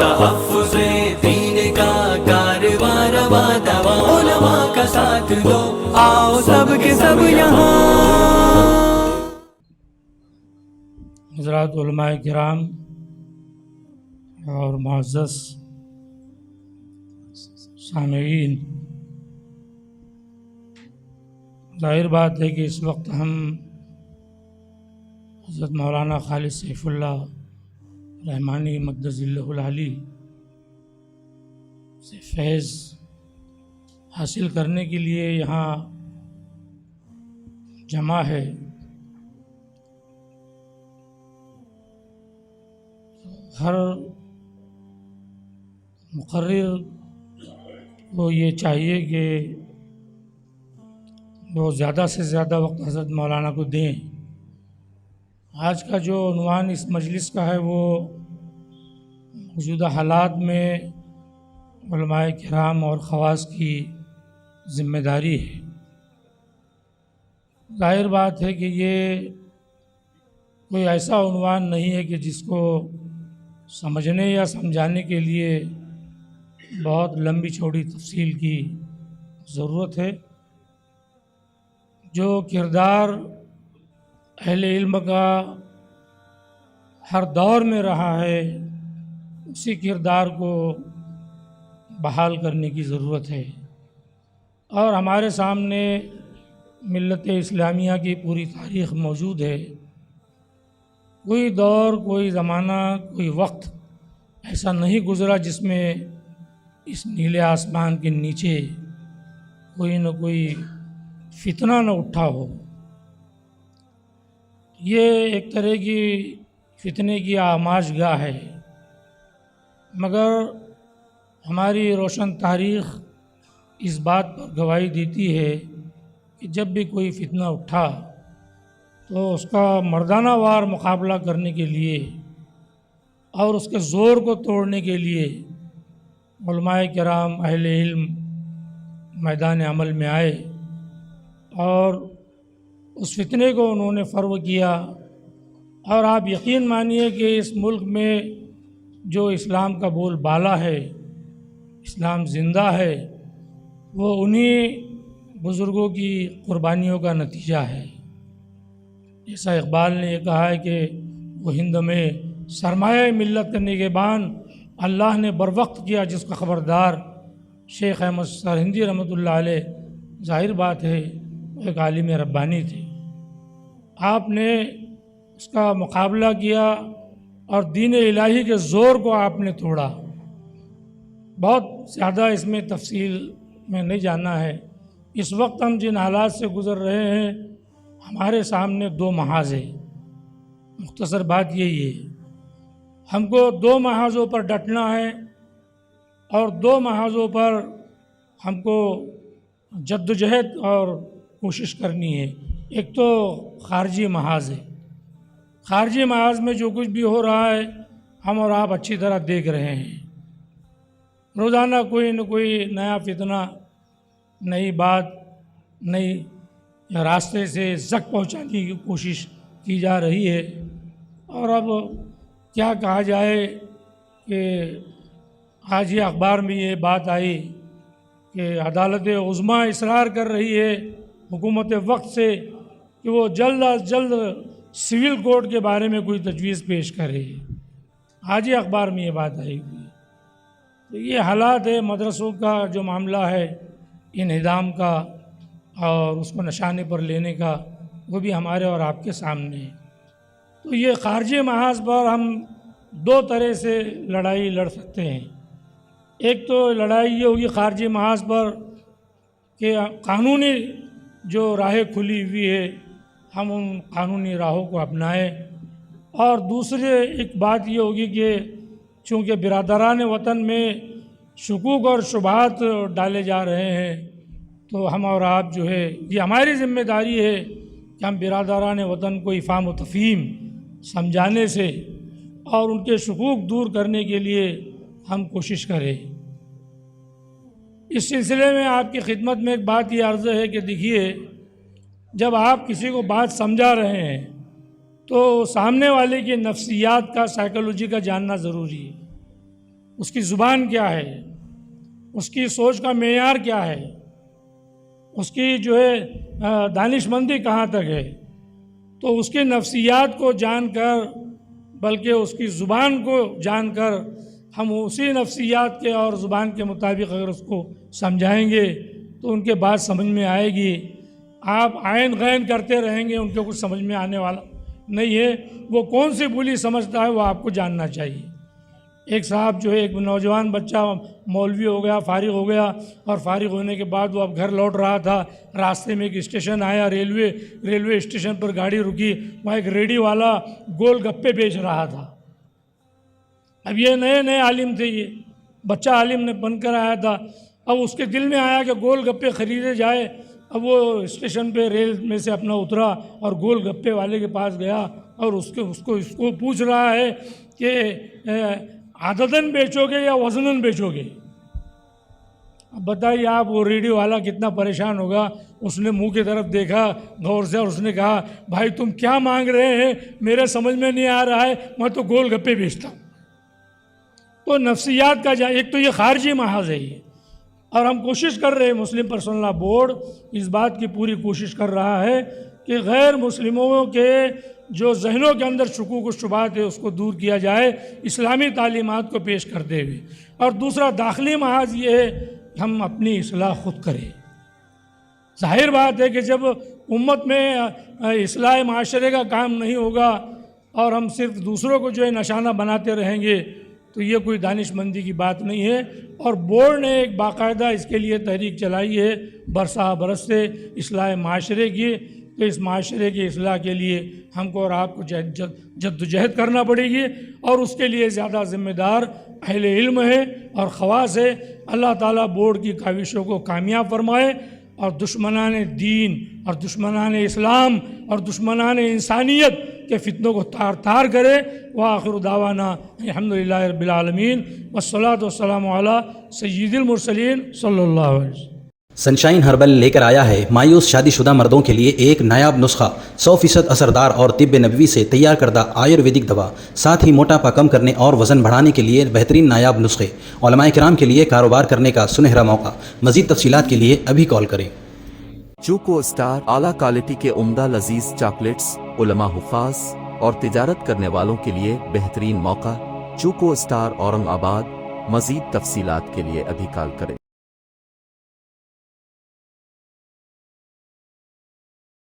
تحفظ دین کا کارواں رواں دواں، علماء کا ساتھ دو، آؤ سب کے سب یہاں۔ حضرات علماء کرام اور معزز سامعین، ظاہر بات ہے کہ اس وقت ہم حضرت مولانا خالد سیف اللہ رحمانی مقدس اللہ العلی سے فیض حاصل کرنے کے لیے یہاں جمع ہے۔ ہر مقرر کو یہ چاہیے کہ وہ زیادہ سے زیادہ وقت حضرت مولانا کو دیں۔ آج کا جو عنوان اس مجلس کا ہے وہ موجودہ حالات میں علماء کرام اور خواص کی ذمہ داری ہے۔ ظاہر بات ہے کہ یہ کوئی ایسا عنوان نہیں ہے کہ جس کو سمجھنے یا سمجھانے کے لیے بہت لمبی چوڑی تفصیل کی ضرورت ہے۔ جو کردار اہل علم کا ہر دور میں رہا ہے اسی کردار کو بحال کرنے کی ضرورت ہے، اور ہمارے سامنے ملت اسلامیہ کی پوری تاریخ موجود ہے۔ کوئی دور، کوئی زمانہ، کوئی وقت ایسا نہیں گزرا جس میں اس نیلے آسمان کے نیچے کوئی نہ کوئی فتنہ نہ اٹھا ہو۔ یہ ایک طرح کی فتنے کی آماج گاہ ہے، مگر ہماری روشن تاریخ اس بات پر گواہی دیتی ہے کہ جب بھی کوئی فتنہ اٹھا تو اس کا مردانہ وار مقابلہ کرنے کے لیے اور اس کے زور کو توڑنے کے لیے علماء کرام، اہل علم میدان عمل میں آئے اور اس فتنے کو انہوں نے فرو کیا۔ اور آپ یقین مانیے کہ اس ملک میں جو اسلام کا بول بالا ہے، اسلام زندہ ہے، وہ انہی بزرگوں کی قربانیوں کا نتیجہ ہے۔ جیسا اقبال نے یہ کہا ہے کہ وہ ہند میں سرمایہ ملت کا نگہبان اللہ نے بر وقت کیا جس کا خبردار شیخ احمد سرہندی رحمۃ اللہ علیہ۔ ظاہر بات ہے وہ ایک عالم ربانی تھے، آپ نے اس کا مقابلہ کیا اور دین الہی کے زور کو آپ نے توڑا۔ بہت زیادہ اس میں تفصیل میں نہیں جانا ہے۔ اس وقت ہم جن حالات سے گزر رہے ہیں ہمارے سامنے دو محاذ ہیں۔ مختصر بات یہی ہے، ہم کو دو محاذوں پر ڈٹنا ہے اور دو محاذوں پر ہم کو جدوجہد اور کوشش کرنی ہے۔ ایک تو خارجی محاذ ہے، خارجی محاذ میں جو کچھ بھی ہو رہا ہے ہم اور آپ اچھی طرح دیکھ رہے ہیں۔ روزانہ کوئی نہ کوئی نیا فتنہ، نئی بات، نئی راستے سے زک پہنچانے کی کوشش کی جا رہی ہے۔ اور اب کیا کہا جائے کہ آج یہ اخبار میں یہ بات آئی کہ عدالت عظمیٰ اصرار کر رہی ہے حکومت وقت سے کہ وہ جلد از جلد سول کوڈ کے بارے میں کوئی تجویز پیش کرے۔ آج ہی اخبار میں یہ بات آئی ہوئی ہے۔ تو یہ حالات ہے مدرسوں کا جو معاملہ ہے انہدام کا اور اس کو نشانے پر لینے کا، وہ بھی ہمارے اور آپ کے سامنے ہے۔ تو یہ خارجی محاذ پر ہم دو طرح سے لڑائی لڑ سکتے ہیں۔ ایک تو لڑائی یہ ہوگی خارجی محاذ پر کہ قانونی جو راہیں کھلی ہوئی ہے ہم ان قانونی راہوں کو اپنائیں، اور دوسرے ایک بات یہ ہوگی کہ چونکہ برادران وطن میں شکوک اور شبہات ڈالے جا رہے ہیں تو ہم اور آپ جو ہے یہ ہماری ذمہ داری ہے کہ ہم برادران وطن کو افہام و تفہیم سمجھانے سے اور ان کے شکوک دور کرنے کے لیے ہم کوشش کریں۔ اس سلسلے میں آپ کی خدمت میں ایک بات یہ عرض ہے کہ دیکھیے، جب آپ کسی کو بات سمجھا رہے ہیں تو سامنے والے کی نفسیات کا، سائیکالوجی کا جاننا ضروری ہے۔ اس کی زبان کیا ہے، اس کی سوچ کا معیار کیا ہے، اس کی جو ہے دانش مندی کہاں تک ہے. تو اس کی نفسیات کو جان کر، بلکہ اس کی زبان کو جان کر، ہم اسی نفسیات کے اور زبان کے مطابق اگر اس کو سمجھائیں گے تو ان کے بات سمجھ میں آئے گی. آپ عین غین کرتے رہیں گے، ان کو کچھ سمجھ میں آنے والا نہیں ہے. وہ کون سی بولی سمجھتا ہے وہ آپ کو جاننا چاہیے. ایک صاحب جو ہے، ایک نوجوان بچہ مولوی ہو گیا، فارغ ہو گیا، اور فارغ ہونے کے بعد وہ اب گھر لوٹ رہا تھا. راستے میں ایک اسٹیشن آیا، ریلوے اسٹیشن پر گاڑی رکی. وہاں ایک ریڈی والا گول گپے بیچ رہا تھا. اب یہ نئے عالم تھے، یہ بچہ عالم نے بن کر آیا تھا. اب اس کے دل میں آیا کہ گول گپے خریدے جائے. اب وہ اسٹیشن پہ ریل میں سے اپنا اترا اور گول گپے والے کے پاس گیا اور اس کو پوچھ رہا ہے کہ عددن بیچو گے یا وزنن بیچو گے؟ اب بتائیے آپ، وہ ریڈیو والا کتنا پریشان ہوگا. اس نے منہ کی طرف دیکھا غور سے اور اس نے کہا، بھائی تم کیا مانگ رہے ہیں؟ میرے سمجھ میں نہیں آ رہا ہے، میں تو گول گپے بیچتا ہوں. تو نفسیات کا ایک تو یہ خارجی محاذ ہے یہ. اور ہم کوشش کر رہے ہیں، مسلم پرسنل لا بورڈ اس بات کی پوری کوشش کر رہا ہے کہ غیر مسلموں کے جو ذہنوں کے اندر شکوک و شبہات ہے اس کو دور کیا جائے اسلامی تعلیمات کو پیش کرتے ہوئے. اور دوسرا داخلی محاذ یہ ہے کہ ہم اپنی اصلاح خود کریں. ظاہر بات ہے کہ جب امت میں اصلاح معاشرے کا کام نہیں ہوگا اور ہم صرف دوسروں کو جو ہے نشانہ بناتے رہیں گے تو یہ کوئی دانش مندی کی بات نہیں ہے. اور بورڈ نے ایک باقاعدہ اس کے لیے تحریک چلائی ہے برسہ برس سے اصلاح معاشرے کی. تو اس معاشرے کی اصلاح کے لیے ہم کو اور آپ کو جد و جہد کرنا پڑے گی، اور اس کے لیے زیادہ ذمہ دار اہل علم ہے اور خواص ہے. اللہ تعالیٰ بورڈ کی کاوشوں کو کامیاب فرمائے اور دشمنان دین اور دشمنان اسلام اور دشمنان انسانیت کے فتنوں کو تار تار کرے. وآخر دعوانا الحمدللہ رب العالمین والصلاة والسلام علی سید المرسلین صلی اللہ علیہ وسلم. سنشائن ہربل لے کر آیا ہے مایوس شادی شدہ مردوں کے لیے ایک نایاب نسخہ، 100% اثردار اور طب نبوی سے تیار کردہ آیورویدک دوا، ساتھ ہی موٹاپا کم کرنے اور وزن بڑھانے کے لیے بہترین نایاب نسخے. علماء کرام کے لیے کاروبار کرنے کا سنہرا موقع. مزید تفصیلات کے لیے ابھی کال کریں. چوکو اسٹار اعلیٰ کوالٹی کے عمدہ لذیذ چاکلیٹس، علماء حفاظ اور تجارت کرنے والوں کے لیے بہترین موقع. چوکو اسٹار اورنگ آباد. مزید تفصیلات کے لیے ابھی کال کریں.